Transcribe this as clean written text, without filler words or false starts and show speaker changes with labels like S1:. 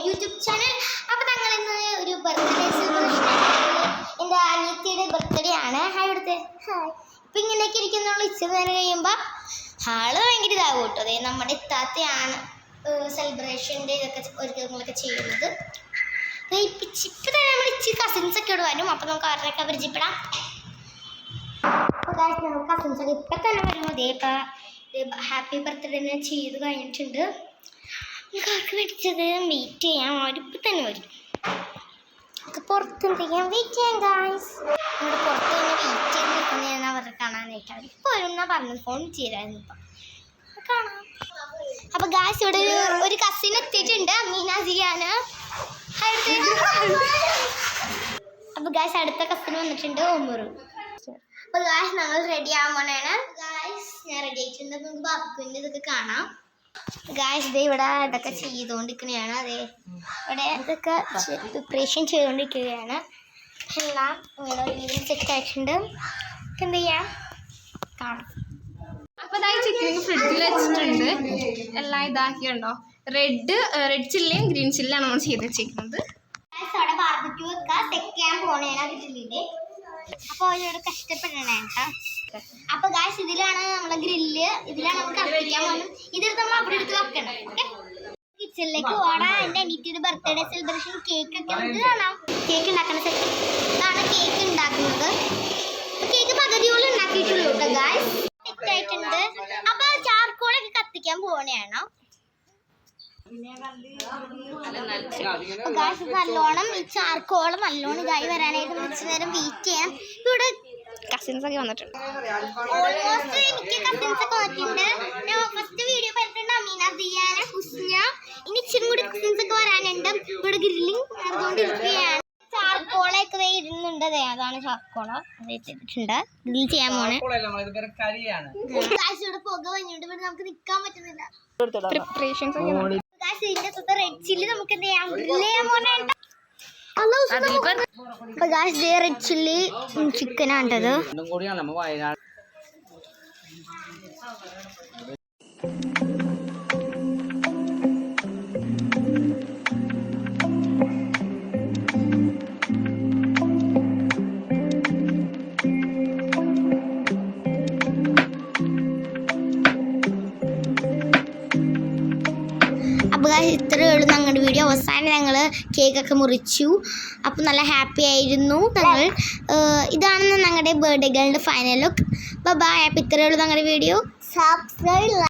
S1: YouTube channel. അപ്പോൾ ഞങ്ങൾ ഇന്ന് ഒരു ബർത്ത്ഡേ സെലിബ്രേഷൻ. എൻ്റെ അനിയത്തിയുടെ ബർത്ത്ഡേ ആണ്. ഹായ് കൊടുത്തേ. ഹായ്. ഇപ്പം ഇങ്ങനെയൊക്കെ ഇരിക്കുന്നുള്ള ഇച്ചിരി നേരം കഴിയുമ്പോൾ ആള് ഭയങ്കര ഇതാകും കേട്ടോ. അതെ, നമ്മുടെ ഇത്താത്തയാണ് സെലിബ്രേഷൻ്റെ ഇതൊക്കെ ഒരുക്കങ്ങളൊക്കെ ചെയ്യുന്നത്. ഇപ്പം തന്നെ നമ്മൾ ഇച്ചിരി കസിൻസൊക്കെ ഇവിടെ വരും. അപ്പോൾ നമുക്ക് അവരുടെയൊക്കെ പരിചയപ്പെടാം. അപ്പോൾ നമ്മൾ കസിൻസൊക്കെ ഇപ്പം തന്നെ വരുമ്പോൾ ഇപ്പം ഹാപ്പി ബർത്ത്ഡേ ഞാൻ ചെയ്ത് കഴിഞ്ഞിട്ടുണ്ട്. കാർക്ക് മേടിച്ചത് വെയിറ്റ് ചെയ്യാം. അവരിപ്പോൾ തന്നെ വരും. നമുക്ക് പുറത്ത് ചെയ്യാം, വെയിറ്റ് ചെയ്യാം ഗായ്സ്. നമ്മുടെ പുറത്ത് തന്നെ വെയിറ്റ് ചെയ്ത് നിൽക്കുന്നതാണ് അവരെ കാണാനായിട്ട്. അവരിപ്പോൾ വരും എന്നാണ് പറഞ്ഞത്. ഫോൺ ചെയ്തായിരുന്നു. ഇപ്പം കാണാം. അപ്പോൾ ഗായ്സ് ഇവിടെ ഒരു കസിൻ എത്തിയിട്ടുണ്ട്, മീന ജിയാണ്. അപ്പോൾ ഗായ്സ് അടുത്ത കസിൻ വന്നിട്ടുണ്ട്, ഉമ്മറു. അപ്പോൾ ഗായ്സ് ഞങ്ങൾ റെഡി ആവാൻ പോണാണ്. ഗായ്സ് ഞാൻ റെഡി ആയിട്ടുണ്ട്. നമുക്ക് ബാബുക്കുൻ്റെ ഇതൊക്കെ കാണാം. ഗായ്സ് ഇതേ ഇവിടെ ഇതൊക്കെ ചെയ്തുകൊണ്ടിരിക്കുകയാണ്. അതെ, ഇവിടെ ഇതൊക്കെ പ്രിപ്പറേഷൻ ചെയ്തുകൊണ്ടിരിക്കുകയാണ്. എല്ലാം ഇങ്ങനെ ഒരു രീതിയിൽ സെറ്റ് ആയിട്ടുണ്ട്. എന്ത് ചെയ്യാം, കാണാം.
S2: അപ്പോൾ ചിക്കൻ ഫ്രിഡ്ജിൽ വെച്ചിട്ടുണ്ട്. എല്ലാം ഇതാക്കിയുണ്ടോ. റെഡ് ചില്ലിയും ഗ്രീൻ ചില്ലിയാണ് നമ്മൾ ചെയ്ത് വെച്ചിരിക്കുന്നത്.
S1: അവിടെ ബാർബിക്യൂ ഒക്കെ സെറ്റ് ചെയ്യാൻ പോണേണ് ഗ്രില്ലില്. അപ്പോൾ അവരോട് കഷ്ടപ്പെടണ കേട്ടോ. അപ്പൊ ഗായ്സ് ഇതിലാണ് നമ്മളെ ഗ്രില്ല്. ഇതിലാണ് നമുക്ക് കത്തിക്കാൻ പോകുന്നത്. ഇതെടുത്ത് നമ്മൾ അവിടെ എടുത്ത് വെക്കണം. ഓക്കെ, കിച്ചണിലേക്ക് ഓടാ. എൻ്റെ അനിയത്തിയുടെ ബർത്ത്ഡേ സെലിബ്രേഷൻ കേക്ക് ഒക്കെ നമുക്ക് കാണാം. കേക്ക് ഉണ്ടാക്കുന്ന സെറ്റ് ഇതാണ് കേക്ക് ഉണ്ടാക്കുന്നത്. കേക്ക് പകുതിയോളം ഉണ്ടാക്കിയിട്ടുള്ളൂ കേട്ടോ ഗായ്സ്. സെറ്റ് ആയിട്ടുണ്ട്. അപ്പൊ ചാർക്കോളൊക്കെ കത്തിക്കാൻ പോകണേണോ. നല്ലോണം ഈ ചാർക്കോളം നല്ലോണം ഇതായി വരാനായിട്ട് കുറച്ച് നേരം വെയിറ്റ് ചെയ്യാം. ഇവിടെ
S2: കസിൻസ് ഒക്കെ വന്നിട്ടുണ്ട്.
S1: ഓൾമോസ്റ്റ് എനിക്ക് കസിൻസ് ഒക്കെ വന്നിട്ടുണ്ട്. ഞാൻ ഫസ്റ്റ് വീഡിയോ പറഞ്ഞിട്ടുണ്ട് അമീന, ദിയാന, ഹുസ്ന. ഇനി ഇച്ചിരി കൂടി കസിൻസ് ഒക്കെ വരാനുണ്ട്. ഇവിടെ ഗ്രില്ലിങ് നടന്നുകൊണ്ടിരിക്കുകയാണ്. ചാർക്കോളൊക്കെ ഇരുന്നുണ്ട്. അതാണ് ചാർക്കോള വെച്ചിട്ടുണ്ട്. ഗ്രിൽ ചെയ്യാൻ പോണേ. ഇവിടെ പുക വന്നിട്ട് ഇവിടെ നമുക്ക് നിൽക്കാൻ പറ്റുന്നില്ല.
S2: പ്രിപ്പറേഷൻസ് ഒക്കെ
S1: ഇതിന്റെ റെഡ് ചില്ലി നമുക്ക് എന്ത് ചെയ്യാം, ഗ്രിൽ ചെയ്യാൻ പോണേ. അപ്പൊ ഗായ്സ് റെഡ് ചില്ലി ചിക്കൻ ആണ്ടത്. അപ്പോൾ ഇത്രയേ ഉള്ളൂ ഞങ്ങളുടെ വീഡിയോ. അവസാനം ഞങ്ങൾ കേക്കൊക്കെ മുറിച്ചു. അപ്പോൾ നല്ല ഹാപ്പി ആയിരുന്നു ഞങ്ങൾ. ഇതാണ് ഞങ്ങളുടെ ബർത്ത്ഡേ ഗേളിൻ്റെ ഫൈനൽ ലുക്ക്. ബൈ. അപ്പോൾ ഇത്രയേ ഉള്ളൂ ഞങ്ങളുടെ വീഡിയോ. സബ്സ്ക്രൈബ്.